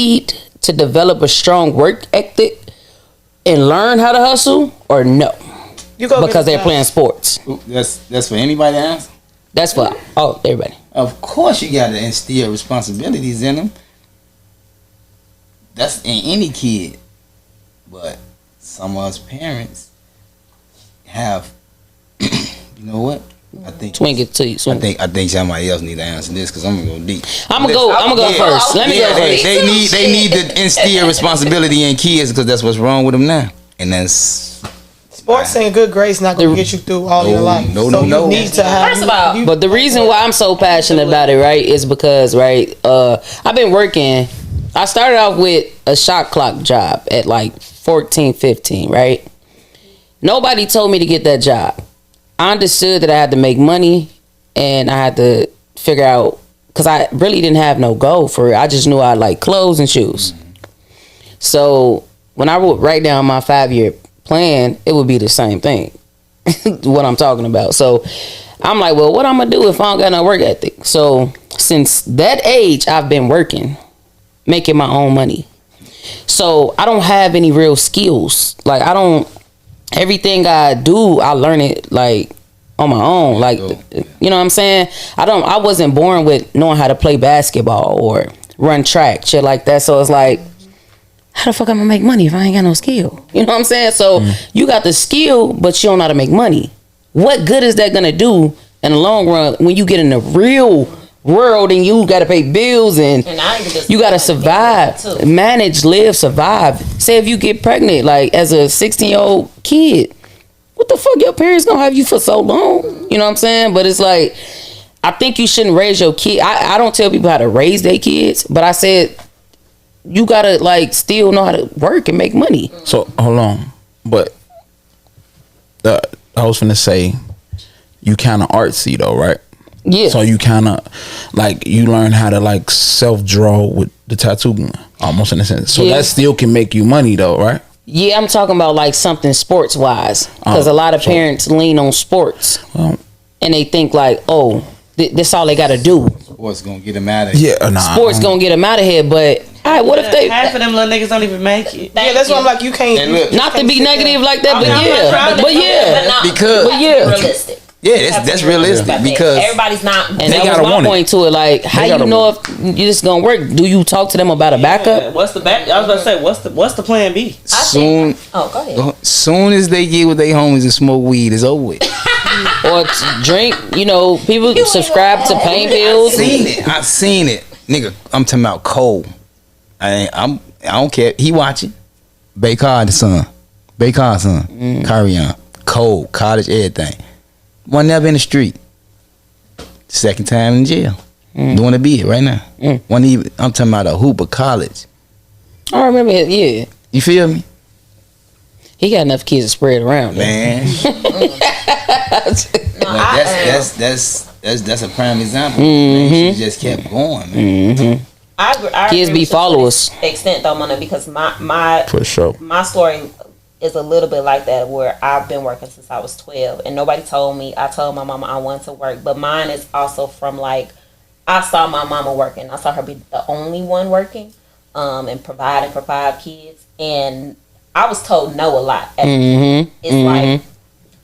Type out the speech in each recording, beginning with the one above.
need to develop a strong work ethic and learn how to hustle, or no? Because they're playing sports. That's for anybody else. That's for everybody. Of course, you got to instill responsibilities in them. That's in any kid, but some of us parents have. You know what? I think swing it to you. I think somebody else need to answer this because I'm gonna go deep. I'm gonna go first. Let me go first. They need to instill responsibility in kids because that's what's wrong with them now, and that's. Sports and good grades not gonna get you through all your life. No. You need to have. First of all, but the reason why I'm so passionate about it, right, is because I've been working. I started off with a shot clock job at like 14, 15, right? Nobody told me to get that job. I understood that I had to make money and I had to figure out, because I really didn't have no goal for it. I just knew I like clothes and shoes. So when I would write down my 5-year plan, it would be the same thing. What I'm talking about. So I'm like, well, what I'm gonna do if I don't got no work ethic? So since that age, I've been working, making my own money. So I don't have any real skills. Like everything I do, I learn it like on my own. Like, you know what I'm saying? I wasn't born with knowing how to play basketball or run track, shit like that. So it's like, how the fuck I'm gonna make money if I ain't got no skill? You know what I'm saying? So you got the skill, but you don't know how to make money. What good is that gonna do in the long run when you get in the real world and you gotta pay bills and you gotta survive, manage, live, survive? Say if you get pregnant, like as a 16-year-old kid, what the fuck your parents gonna have you for so long? You know what I'm saying? But it's like, I think you shouldn't raise your kid. I don't tell people how to raise their kids, but I said you gotta like still know how to work and make money. So hold on, but I was finna say you kind of artsy though, right? Yeah. So you kind of like you learn how to like self draw with the tattoo gun, almost in a sense. So that still can make you money though, right? Yeah, I'm talking about like something sports wise, because a lot of parents lean on sports and they think like, oh, this all they got to do. Sports gonna get them out of here. Yeah, sports gonna get them out of here, but. All right, what if they half of them little niggas don't even make it? Yeah, that's why I'm like, you can't. Not to be negative like that, but yeah, realistic. Yeah, that's realistic because everybody's not. And that was my point to it. Like, how you know if this gonna work? Do you talk to them about a backup? What's the back? I was about to say, what's the plan B? Soon. Go ahead. Soon as they get with their homies and smoke weed, it's over with. Or drink. You know, people subscribe to pain pills. I've seen it, nigga. I'm talking about Cole. I don't care. He watching. Baycard son. Carion. Cole. College, everything. One never in the street. Second time in jail. Doing a bid right now. I'm talking about a Hooper College. I remember it, yeah. You feel me? He got enough kids to spread around. Man. That's a prime example. Man. She just kept going, man. I kids be followers. Extent though, Mona, because my for sure my story is a little bit like that, where I've been working since I was 12 and nobody told me. I told my mama I wanted to work, but mine is also from like, I saw my mama working. I saw her be the only one working and providing for 5 kids, and I was told no a lot. It's like,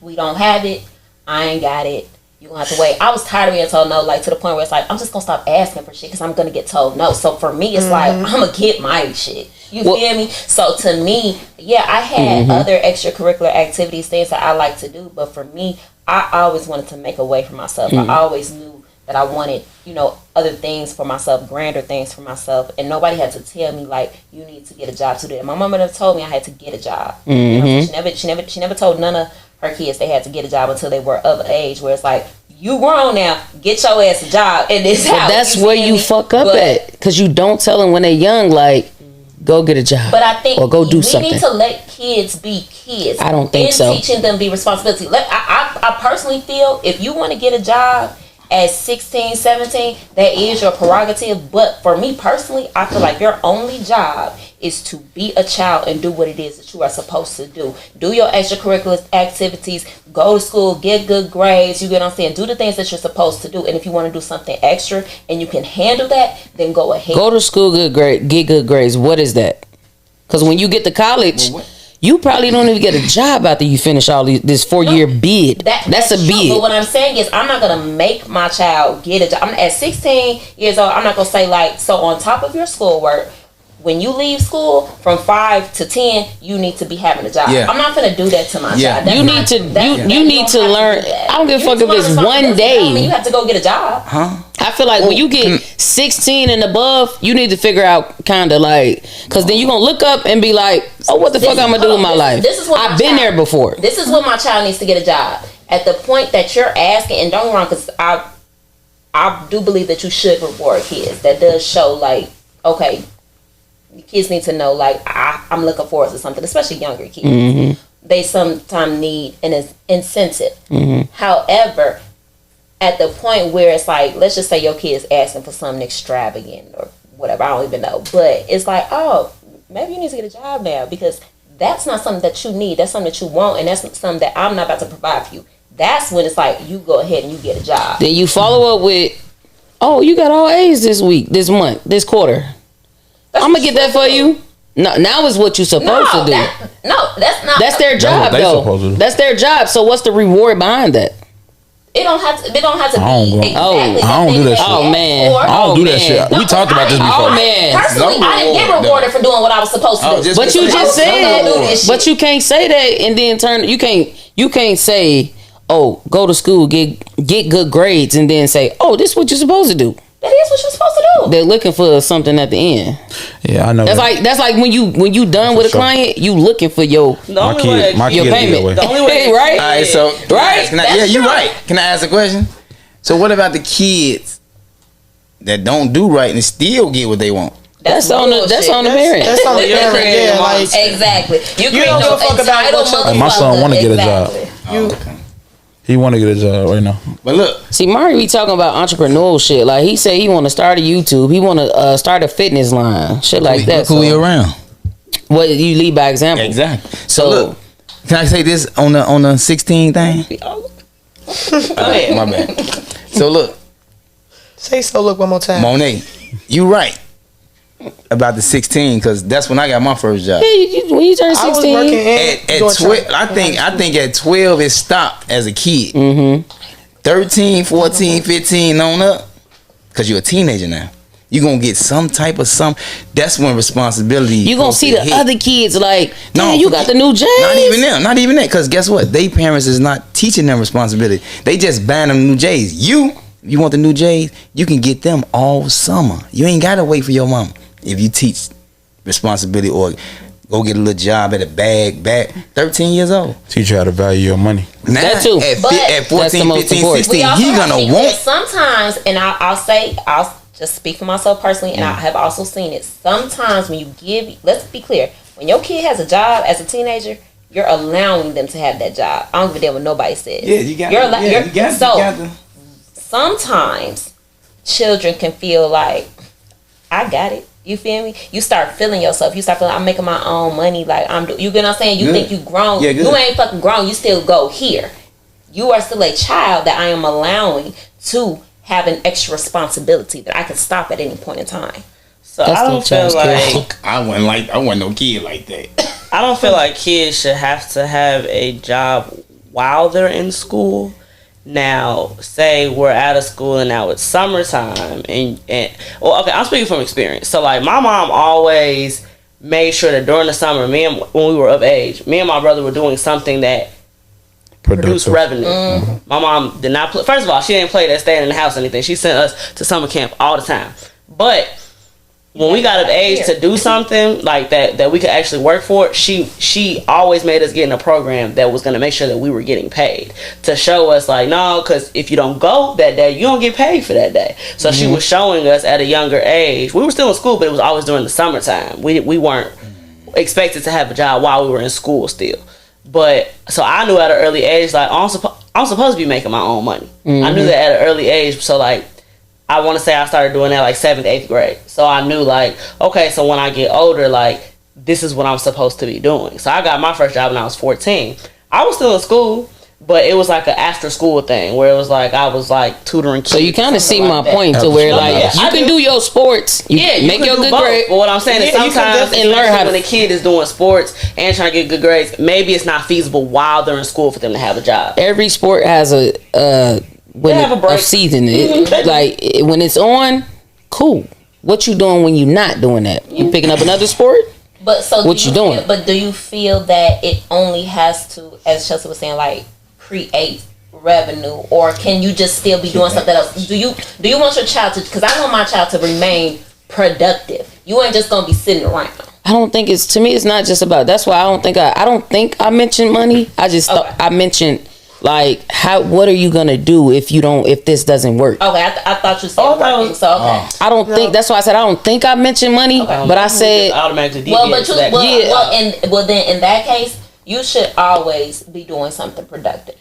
we don't have it, I ain't got it, you're gonna have to wait. I was tired of being told no, like to the point where it's like, I'm just gonna stop asking for shit because I'm gonna get told no. So for me, it's like, I'm gonna get my shit. You feel me? So to me, yeah, I had other extracurricular activities, things that I like to do, but for me, I always wanted to make a way for myself. I always knew that I wanted, you know, other things for myself, grander things for myself, and nobody had to tell me like, you need to get a job to do that. My mama never told me I had to get a job. You know, she never told none of her kids they had to get a job until they were of age, where it's like, you grown now, get your ass a job in this house. But that's where you fuck up at, because you don't tell them when they're young, like, go get a job. But I think or go do something. We need to let kids be kids. I don't think so. Teaching them the responsibility. I personally feel if you want to get a job at 16, 17, that is your prerogative. But for me personally, I feel like your only job is to be a child and do what it is that you are supposed to do. Do your extracurricular activities, go to school, get good grades, you get what I'm saying? Do the things that you're supposed to do. And if you want to do something extra and you can handle that, then go ahead. Go to school, get good grades. What is that? Because when you get to college, you probably don't even get a job after you finish all this 4-year bid. That's a true, bid. But what I'm saying is, I'm not gonna make my child get a job. I'm at 16 years old. I'm not gonna say like, so on top of your schoolwork, when you leave school from 5 to 10, you need to be having a job. Yeah. I'm not gonna do that to my child. You need to learn. I don't give a fuck if it's one day. I mean, you have to go get a job. I feel like when you get 16 and above, you need to figure out kind of like, because then you're going to look up and be like, oh, what the fuck I'm going to do with my life? I've been there before. This is when my child needs to get a job. At the point that you're asking, and don't get me wrong, because I do believe that you should reward kids. That does show like, okay, kids need to know like, I'm looking forward to something, especially younger kids. Mm-hmm. They sometimes need an incentive. Mm-hmm. However, at the point where it's like, let's just say your kid's asking for something extravagant or whatever, I don't even know, but it's like, oh, maybe you need to get a job now, because that's not something that you need. That's something that you want, and that's something that I'm not about to provide for you. That's when it's like, you go ahead and you get a job. Then you follow up with, oh, you got all A's this week, this month, this quarter. I'm gonna get that for you. No, now is what you're supposed to do. That's not. That's their job, though. That's their job. So what's the reward behind that? It don't have to be I don't exactly. I don't do that shit. Oh man, I don't do that shit. We talked about this before. Oh man, personally, I didn't get rewarded for doing what I was supposed to do. But you just said, but you can't say that and then turn. You can't say, oh, go to school, get good grades, and then say, oh, this is what you're supposed to do. That is what you're supposed to do. They're looking for something at the end. Yeah, I know. That's like when you done with a client, you looking for your my kid payment. The only way, right? All right, so right? You're right. Can I ask a question? So what about the kids that don't do right and still get what they want? That's on the parent. That's on the parent. Yeah, like exactly. You don't give a fuck about what like my son want to get a job. He want to get a job right now. But look, see, Mario be talking about entrepreneurial shit. Like he said, he want to start a YouTube. He want to start a fitness line, shit like that. Who you around? Well, you lead by example. Exactly. So look, can I say this on the 16 thing? My bad. So look. Say so. Look one more time. Monet, you right about the 16, because that's when I got my first job. Yeah, when you turn 16, I was working at 12. I think at 12 it stopped as a kid. Mm-hmm. 13, 14, 15 on up, because you're a teenager now. You're gonna get some type of that's when responsibility. You gonna see the hit. other kids like, no, you got the new J's. Not even that, because guess what? They parents is not teaching them responsibility. They just buying them new J's. You want the new J's, you can get them all summer. You ain't gotta wait for your mama. If you teach responsibility or go get a little job at a bag, 13 years old. Teach you how to value your money. Now, that too. At 14, 15, 16, he gonna want. Sometimes, and I'll just speak for myself personally, and I have also seen it. Sometimes when you give, let's be clear, when your kid has a job as a teenager, you're allowing them to have that job. I don't give a damn what nobody says. Yeah, you got sometimes children can feel like, I got it. You feel me? You start feeling yourself. You start feeling, I'm making my own money. Like you get what I'm saying? You think you grown. You ain't fucking grown. You still go here. You are still a child that I am allowing to have an extra responsibility that I can stop at any point in time. So I don't feel like I wasn't no kid like that. I don't feel like kids should have to have a job while they're in school. Now, say we're out of school and now it's summertime and well, okay, I'm speaking from experience. So like my mom always made sure that during the summer, when we were of age, me and my brother were doing something that produced revenue. Mm-hmm. My mom did not play. First of all, she didn't play that staying in the house or anything. She sent us to summer camp all the time. But when we got of age to do something like that we could actually work for, she always made us get in a program that was going to make sure that we were getting paid, to show us like, no, because if you don't go that day, you don't get paid for that day. So she was showing us at a younger age. We were still in school, but it was always during the summertime. We weren't expected to have a job while we were in school still. But so I knew at an early age, like, I'm supposed to be making my own money. I knew that at an early age. So like, I want to say I started doing that like 7th, 8th grade. So I knew like, okay, so when I get older, like this is what I'm supposed to be doing. So I got my first job when I was 14. I was still in school, but it was like an after school thing where it was like I was like tutoring kids. So you kind of see my like point to where like Yeah, you I can do your sports, you make can your do good both. grade. But what I'm saying is Yeah, you can sometimes definitely and learn how to- when a kid is doing sports and trying to get good grades, maybe it's not feasible while they're in school for them to have a job. Every sport has a when They have a break. season. Mhm. Like when it's on, cool. What you doing when you're not doing that? You picking up another sport? But so What you doing? But do you feel that it only has to, as Chelsea was saying, like create revenue, or can you just still be doing something else? Do you want your child to? Because I want my child to remain productive. You ain't just gonna be sitting around. I don't think it's, to me it's not just about, that's why I don't think I mentioned money. I just thought I mentioned like what are you gonna do if this doesn't work? Okay, I thought you said working, so okay. I don't think, that's why I said I don't think I mentioned money, but I said automatically Well, deviate but you to that. then in that case, you should always be doing something productive.